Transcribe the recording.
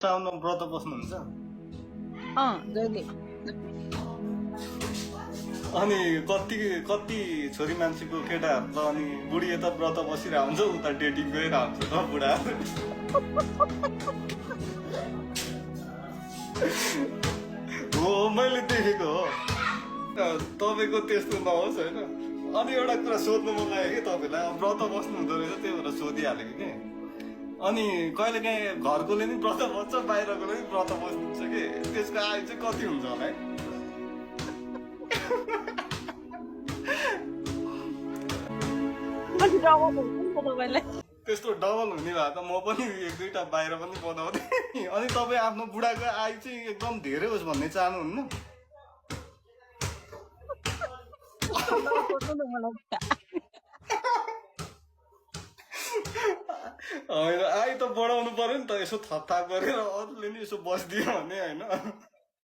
साउनमा व्रत बस्नुहुन्छ जहिले अनि कति कति छोरी मान्छेको केटाहरू त अनि बुढी यता व्रत बसिरहेको हुन्छ उता डेटिङ गइरहेको हुन्छ त बुढा हो मैले देखेको हो तपाईँको त्यस्तो नहोस् होइन अनि एउटा कुरा सोध्नु मन लाग्यो कि तपाईँलाई अब व्रत बस्नु हुँदो रहेछ त्यही भएर सोधिहालेको कि अनि कहिलेकाहीँ घरकोले नि व्रत बस्छ बाहिरकोले नि व्रत बस्नुहुन्छ कि त्यसको आयु चाहिँ कति हुन्छ होला है तपाईँलाई त्यस्तो डबल हुने भए त म पनि एक दुईवटा बाहिर पनि बनाउँथेँ अनि तपाईँ आफ्नो बुढाको आयु चाहिँ एकदम धेरै होस् भन्ने चाहनुहुन्न होइन आयु त बढाउनु पर्यो नि त यसो थपथाप गरेर अरूले नि यसो बसिदियो भने होइन